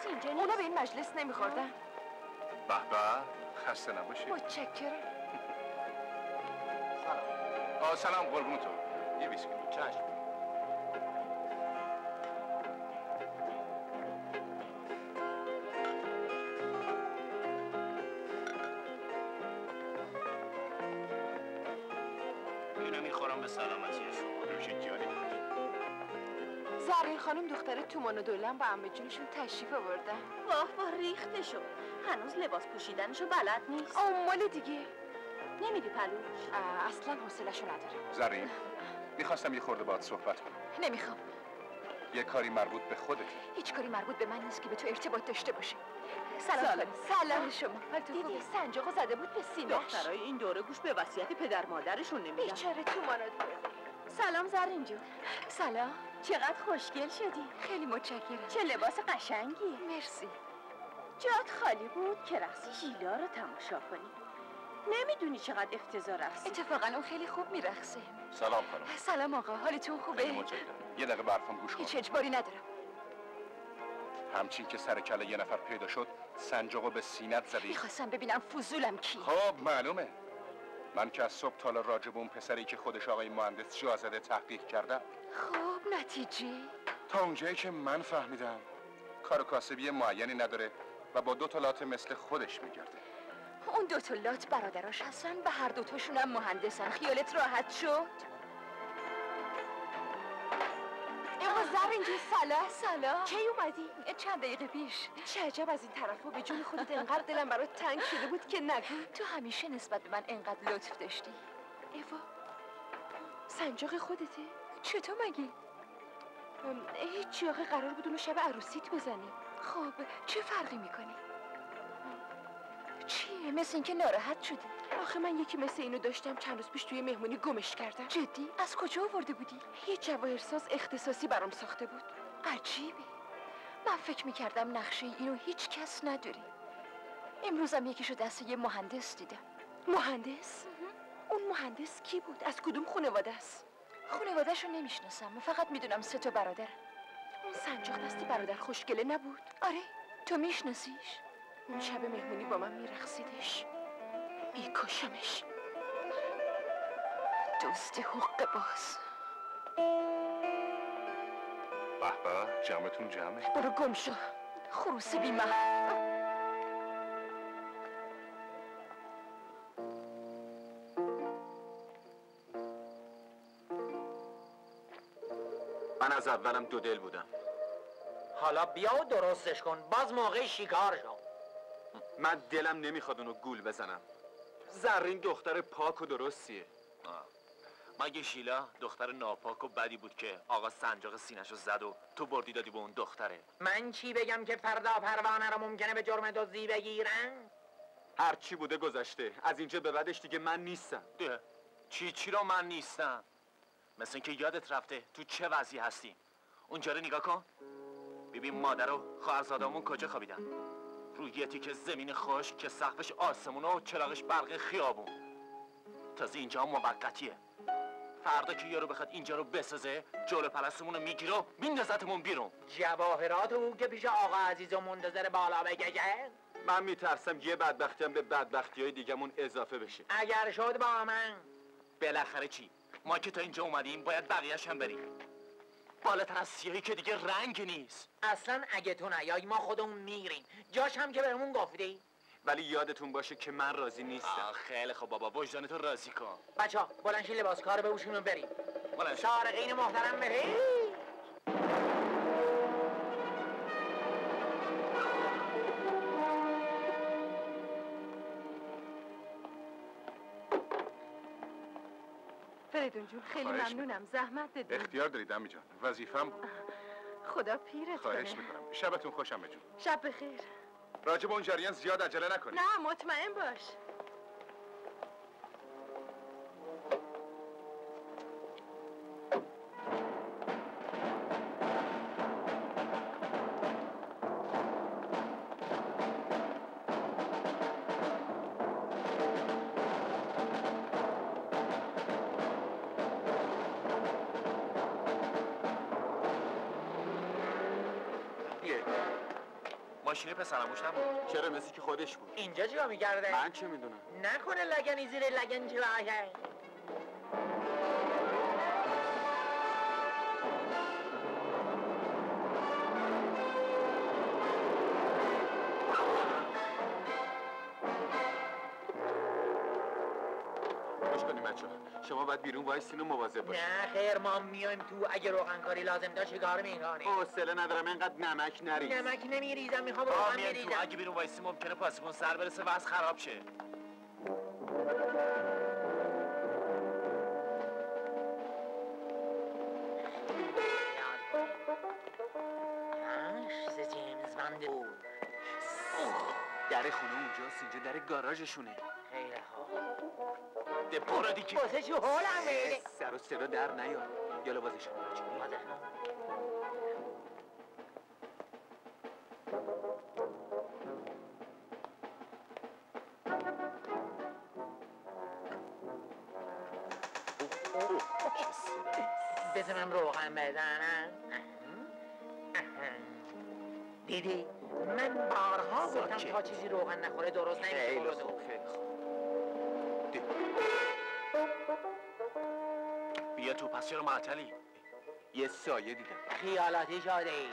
کسی اینجا نیست؟ اونا به این مجلس نمیخوردن. به به، خسته نباشی. متشکرم. سلام. سلام قربون تو. یه ویسکی. چشم. اینو میخورم به سلامتی شما. نوشید جانی. زرین خانم دختر تومان و دولن با عمه جونشون تشریف آوردن. واه واه ریخته شد. هنوز لباس پوشیدنشو بلد نیست. مال دیگه. نمیدی پلوش؟ اصلا حوصله‌شو ندارم. زرین، میخواستم یه خورده باهات صحبت کنم. نمیخوام. یه کاری مربوط به خودتی. هیچ کاری مربوط به من نیست که به تو ارتباط داشته باشه. سلام. سلام شما. حالتون خوبه؟ سنجاقو زده بود به سینه‌اش. دخترای این دوره گوش به وصیت پدر مادرشون نمیدن. بیچاره تومان و دولن. سلام زرین جون. سلام. چقدر خوشگل شدی. خیلی متشکرم. چه لباس قشنگی. مرسی. جات خالی بود که رقص ژیلا رو تماشا کنی. نمیدونی چقدر افتضاح رقصی. اتفاقا اون خیلی خوب میرقصه. سلام خانم. سلام آقا، حالتون خوبه؟ خیلی متشکرم. یه دقیقه برفام گوش کن. هیچ اجباری ندارم. همچین که سر کله یه نفر پیدا شد، سنجاقو به سینت زدی. میخواستم ببینم فضولم کی. خب معلومه. من که از صبح تا حالا راجب اون پسری که خودش آقای مهندس جا زده تحقیق کردم. خب نتیجه؟ تا اونجایی که من فهمیدم کار و کاسبی معینی نداره و با 2 لات مثل خودش میگرده. اون 2 لات برادراش هستن و هر دوتاشون هم مهندسن. خیالت راحت شد؟ آقا زرین جون سلام. کی اومدی؟ چند دقیقه پیش. چه عجب از این طرفا، به جون خودت انقدر دلم برات تنگ شده بود که نگو. تو همیشه نسبت به من انقدر لطف داشتی. ایوا، سنجاق خودته؟ چطور مگه؟ هیچی آقا، قرار بود اونو شب عروسیت بزنی. خب چه فرقی میکنی؟ چیه؟ مثل اینکه ناراحت شدی. آخه من یکی مثل اینو داشتم چند روز پیش توی مهمونی گمش کردم. جدی؟ از کجا آورده بودی؟ یه جواهرساز اختصاصی برام ساخته بود. عجیبه. من فکر میکردم نقشه اینو هیچ کس نداری. امروزم یکیشو دست یه مهندس دیدم. مهندس؟ اون مهندس کی بود؟ از کدوم خانواده است؟ خانواده‌شو نمیشناسم، فقط میدونم 3 برادر. اون سنجاق دست برادر خوشگله نبود؟ آره. تو میشناسیش؟ اون شب مهمونی با من میرقصیدش. میکشمش. دوست حق باز. به به، جمعتون جمعه. برو گم شو خروس بی‌محل. من از اولم 2 دل بودم. حالا بیا و درستش کن، باز موقع شکار شو. من دلم نمیخواد اونو گول بزنم. زرین دختر پاک و درستیه. مگه شیلا دختر ناپاک و بدی بود که آقا سنجاق سینه‌شو زد و تو بردی دادی به اون دختره؟ من چی بگم که فردا پروانه رو ممکنه به جرم دزدی بگیرن؟ هر چی بوده گذشته. از اینجا به بعدش دیگه من نیستم. چی رو من نیستم؟ مثل اینکه یادت رفته تو چه وضعی هستیم. اونجا رو نگاه کن. ببین مادر و خواهرزادمون کجا خوابیدن. روی یه تیکه زمین خشک که سقفش آسمونه و چراغش برق خیابون. تازه اینجا موقتیه. فردا که یارو بخواد اینجا رو بسازه، جلو پلستمون رو میگیره و میندازتمون بیرون. جواهرات او که پیش آقا عزیز و منتظر بالا بگه. من میترسم یه بدبختی هم به بدبختی‌های دیگه‌مون اضافه بشه. اگر شد با من. بالاخره چی؟ ما که تا اینجا اومدیم باید بقیه‌اش هم بریم. بالاتر از سیاهی که دیگه رنگ نیست. اصلا اگه تو نیای ما خودمون میریم. جاش هم که بهمون گفتی. ولی یادتون باشه که من راضی نیستم. خیلی خب بابا، وجدانتو راضی کن. بچه‌ها بلنشین لباس کار بپوشیم و بریم. بلنشین. سارقین محترم بریم. فریدون جون خیلی ممنونم، زحمت دادی. اختیار دارید عمی جان، وظیفه‌م بود. خدا پیرت کنه. خواهش میکنم. شبتون خوش عمه جون. شب بخیر. راجب اون جریان زیاد عجله نکنید. نه مطمئن باش. ماشین پسرموش نبود؟ چرا مثل که خودش بود؟ اینجا چیکار میکرده؟ من چه میدونم؟ نکنه لگنی زیر لگن جواهر. گوش کنیم بچه‌ها، شما باید بیرون وایسین و مواظب باشین. نه خیر ما میایم تو، اگه روغن کاری لازم داشت کار میکنیم. حوصله ندارم اینقدر نمک نریز. نمک نمیریزم، میخوام روغن میان تو، بریزم. اگه بیرون وایسی ممکنه پاسمون سر برسه و از خراب شه. جیمز واند. در خونه اونجاست، اینجا در گاراژشونه. خیلی خوب. برو دیگه. واسه چه حالم بده؟ سر و صدا در نیار. یا لباسشون بچه. بذار من روغن بزنم. دیدی؟ من بارها گفتم تا چیزی روغن نخوره درست نمیشه. خیلی خوب، خیلی خوب. بیا تو، پس چرا معطلی؟ یه سایه دیدم. خیالاتی شده ای.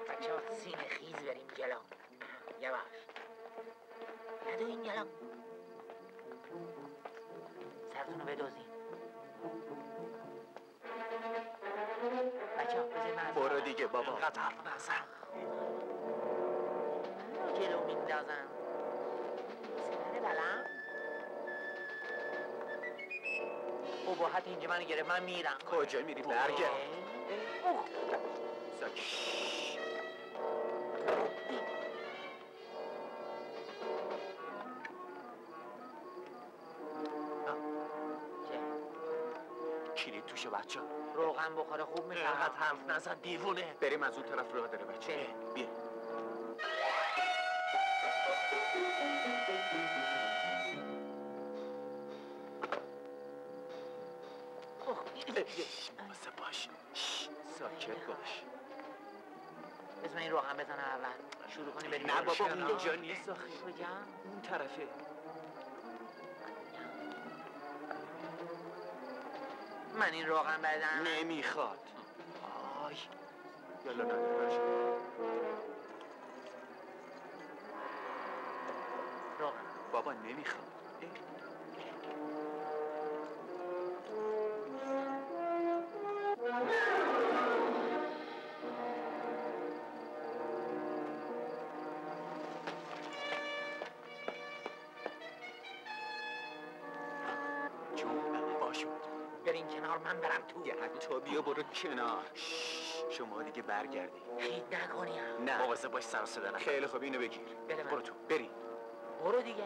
بچه ها سینه خیز بریم جلو. یواش ندو این جلو. سرتونو بدوزیم. بچه ها بذاری من برو دیگه بابا. اینقدر حرف نزن. جلو میندازم. سنه بلم. اباحت اینجا من گرفت، من میرم. کجا میری؟ برگرد. ساکت. کلید توشه بچه ها. روغن بخوره خوب میشه. اینقدر حرف نزن دیوونه. بریم از اون طرف راه داره بچه. بیا. واسه باش. ساکت باش. بذار این روغن بزنم اول. شروع کنی بریم. نه بابا چرا؟ اونجا نیست آخه. کجا؟ اون طرفه. من این روغن بدم. نمیخواد. آی. یالا نداره باشه. روغن. بابا نمیخواد. برین کنار، من برم تو. یه حتی بیا برو کنار. شما دیگه برگردی. خید نکنیم. نه. مواظب باش سر و صدا نکن. خیلی خوب اینو بگیر. بده من. برو تو. بریم. برو دیگه.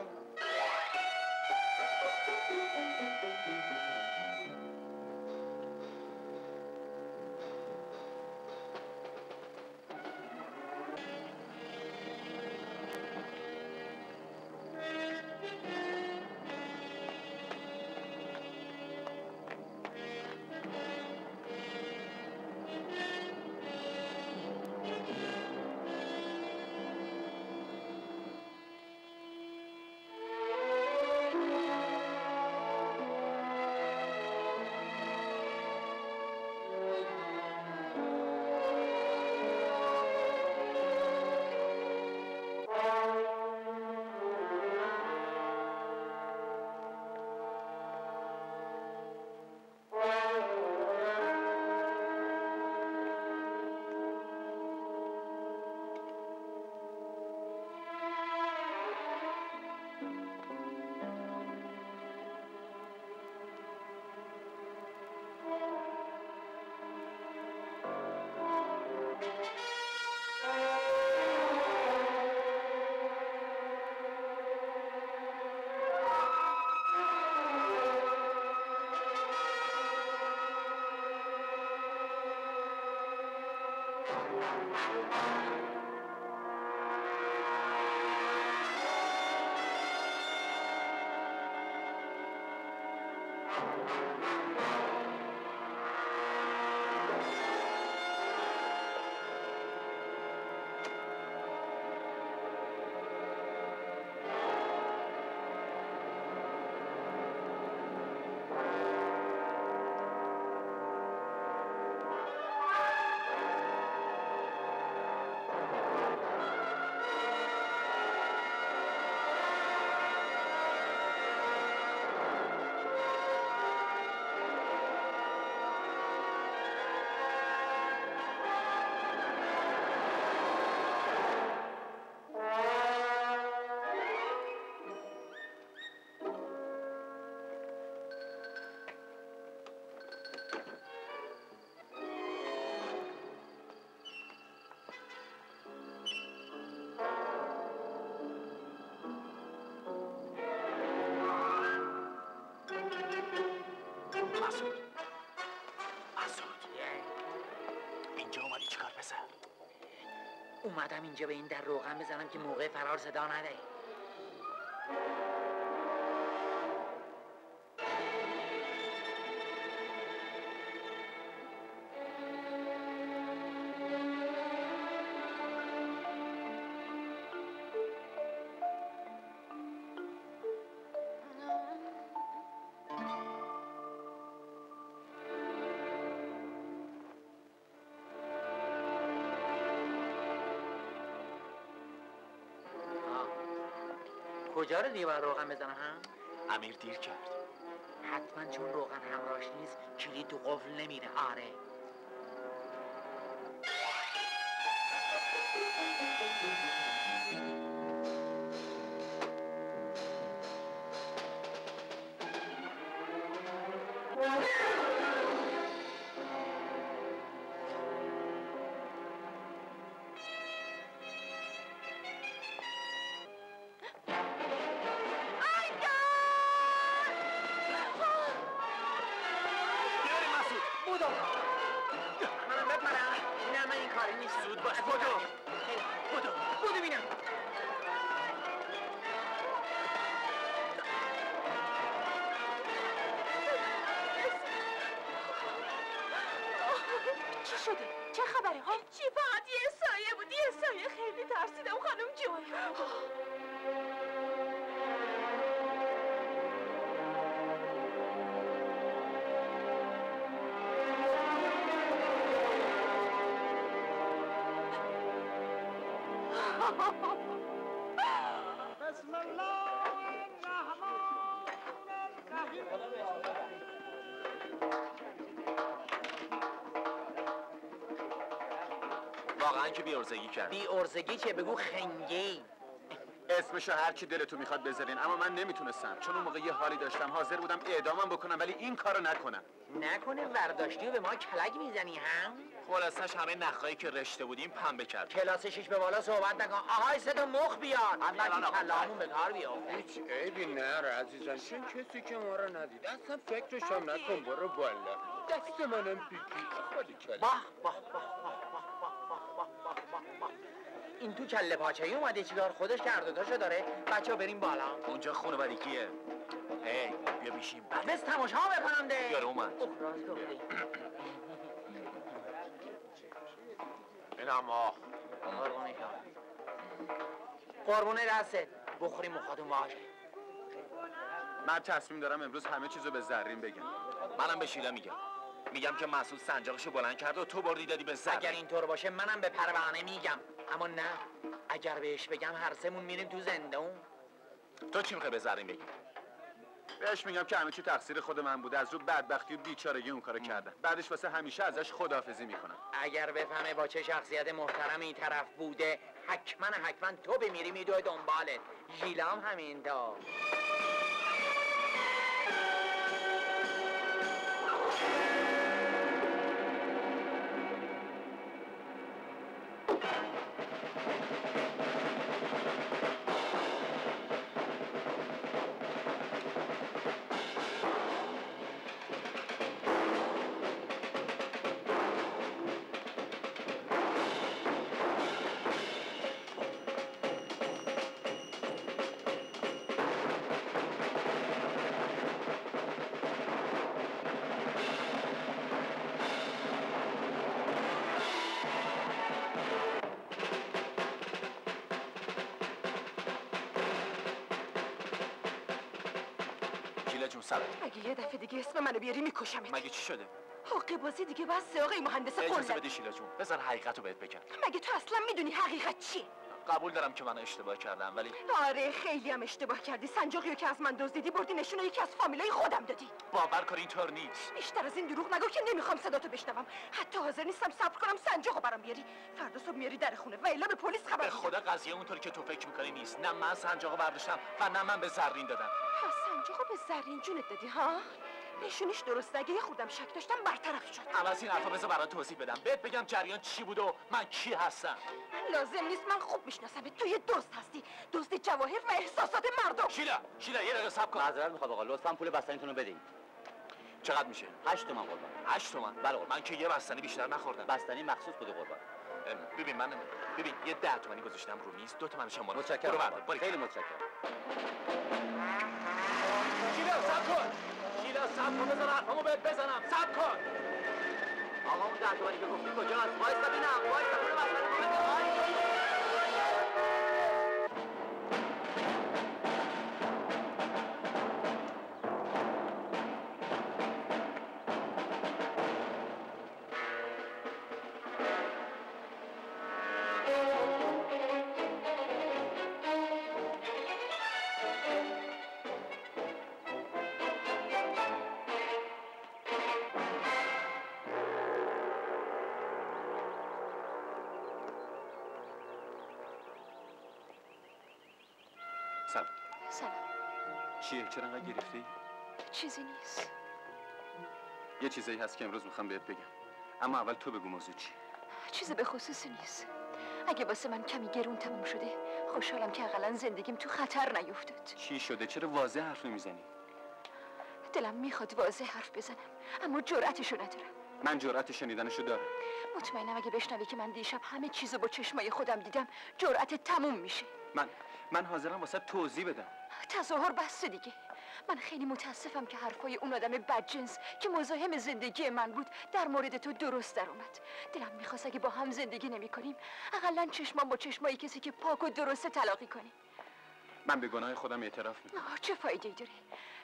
اومدم اینجا به این در روغن بزنم که موقع فرار صدا نده. کجا رو دیگه باید روغن بزنم هم؟ امیر دیر کرد. حتما چون روغن همراهش نیست کلید تو قفل نمیره. آره واقعا که بی‌عرضگی کرد. بی‌عرضگی چه؟ بگو خنگی. اسمشو هر کی دلتون میخواد بذارین، اما من نمیتونستم چون اون موقع یه حالی داشتم حاضر بودم اعدامم بکنم ولی این کارو نکنم. نکنه ورداشتی و به ما کلک میزنی هم؟ خلاصش همه نخایی که رشته بودیم پنبه کرد. کلاس 6 به بالا صحبت نکن. آهای صدا مخ بیار. اول کلامون به کار بیافت. هیچ عیبی نره عزیزم، چون کسی که ما رو ندید اصلا فکرشم نکن. برو بالا. دست منم بیگی خالی کلی. باه باه باه باه باه. این تو کله پاچه‌ای اومده چیکار خودش کردتاشو داره؟ بچه‌ها بریم بالا. اونجا خانوادگیه. هی بیا بیشیم. بس تماشا بکنم ده. یارو اومد. راست گفتی. اینم آخ. قربون دستت. بخوری مخاتون باشه. من تصمیم دارم امروز همه چیزو به زرین بگم. منم به شیلا میگم که مسعود سنجاقشو بلند کرد و تو بردی دادی به زرین. اگر اینطور باشه منم به پروانه میگم، اما نه، اگر بهش بگم هر سمون میریم تو زندون. تو چی میخوای به زرین بگی؟ بهش میگم که همه چی تقصیر خود من بوده، از رو بدبختی و بیچارگی اون کارو کردم. بعدش واسه همیشه ازش خداحافظی میکنم. اگر بفهمه با چه شخصیت محترمی طرف بوده، حتما تو بمیری میدوی دنبالت. ژیلام همین تا. سرت. اگه یه دفعه دیگه اسم منو بیاری میکشمت. مگه چی شده؟ حقه بازی دیگه بس آقای مهندس اجازه قلدر. بدی شیلا جون، بذار حقیقتو بهت بگم. مگه تو اصلا میدونی حقیقت چیه؟ قبول دارم که من اشتباه کردم، ولی آره خیلی هم اشتباه کردی. سنجاقیو که از من دزدیدی بردی نشونه یکی از فامیلای خودم دادی. باور کن اینطور نیست. بیشتر از این دروغ نگو که نمیخوام صداتو بشنوم. حتی حاضر نیستم صبر کنم سنجاقو برام بیاری. فردا صبح میاری در خونه و الا به پلیس خبر به میدم. خدا قضیه اونطوری که تو فکر میکنی نیست. نه من سنجاقو برداشتم و نه من به زرین دادم. پس سنجاقو به زرین جونت دادی ها؟ نشونش درسته. اگه یه خوردم شک داشتم برطرف شد. عوض این حرفا بذار برات توضیح بدم. بهت بگم جریان چی بود و من کی هستم. لازم نیست، من خوب میشناسم. تو یه دزد هستی، دزد جواهر و احساسات مردم. شیلا یه دقیقه صبر کن. معذرت میخوام آقا، لطفاً پول بستنیتون رو بدین. چقدر میشه؟ 8 تومن قربان. 8 تومن. بله قربان. من که یه بستنی بیشتر نخوردم. بستنی مخصوص بوده قربان. ببین یه 10 تومانی گذاشتم رو میز، 2 تومن شما. متشکرم. برو بردار. خیلی متشکرم. شیلا صبر کن. شیلا صبر کن، بذار حرفامو بهت بزنم. صبر کن. آقا اون 10 تومانی که گفتی کجاست؟ وایسا ببینم. وایسا پول بستنی رو بده. سلام. چیه؟ چرا انقدر گرفتی؟ چیزی نیست. یه چیزایی هست که امروز میخوام بهت بگم، اما اول تو بگو موضوع چی. چیز به خصوصی نیست. اگه واسه من کمی گرون تموم شده خوشحالم که اقلا زندگیم تو خطر نیفتاد. چی شده؟ چرا واضح حرف نمیزنی؟ دلم میخواد واضح حرف بزنم اما جرأتشو ندارم. من جرأت شنیدنشو دارم. مطمئنم اگه بشنوی که من دیشب همه چیزو با چشمای خودم دیدم جرأت تموم میشه. من حاضرم واسه توضیح بدم. تظاهر بس دیگه. من خیلی متاسفم که حرفای اون آدم بدجنس که مزاحم زندگی من بود در مورد تو درست در اومد. دلم میخواست اگه با هم زندگی نمی کنیم اقلا چشمان با چشمای کسی که پاک و درسته تلاقی کنیم. من به گناه خودم اعتراف میکنم. چه فایده ای داره؟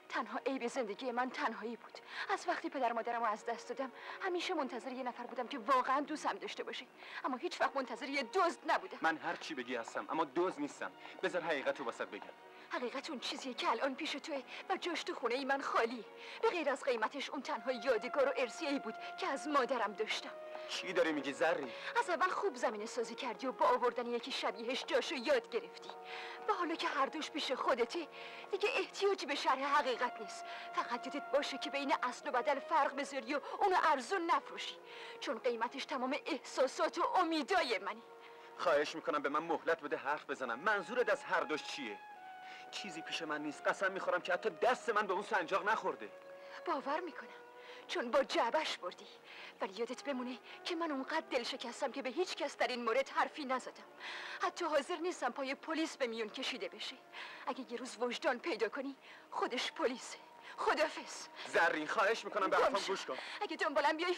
تنها عیب زندگی من تنهایی بود. از وقتی پدر مادرم رو از دست دادم همیشه منتظر یه نفر بودم که واقعا دوستم داشته باشه، اما هیچ وقت منتظر یه دزد نبودم. من هر چی بگی هستم اما دزد نیستم. بذار حقیقتو واسط بگم. حقیقت اون چیزیه که الان پیش توه و جاش تو خونه ای من خالی. به غیر از قیمتش اون تنها یادگار و ارثیه‌ای بود که از مادرم داشتم. چی داری میگی زری؟ از اول خوب زمینه سازی کردی و با آوردن یکی شبیهش جاشو یاد گرفتی. و حالا که هر دوش پیش خودته دیگه احتیاجی به شرح حقیقت نیست. فقط یادت باشه که بین اصل و بدل فرق بذاری و اونو ارزون نفروشی، چون قیمتش تمام احساسات و امیدای منی. خواهش میکنم به من مهلت بده حرف بزنم. منظورت از هر دوش چیه؟ چیزی پیش من نیست. قسم میخورم که حتی دست من به اون سنجاق نخورده. باور میکنم چون با جعبش بردی، ولی یادت بمونه که من اونقدر دل شکستم که به هیچ کس در این مورد حرفی نزدم. حتی حاضر نیستم پای پلیس به میون کشیده بشه. اگه یه روز وجدان پیدا کنی خودش پلیسه. خدافظ. زرین خواهش میکنم به حرفم گوش کن. اگه دنبالم بیای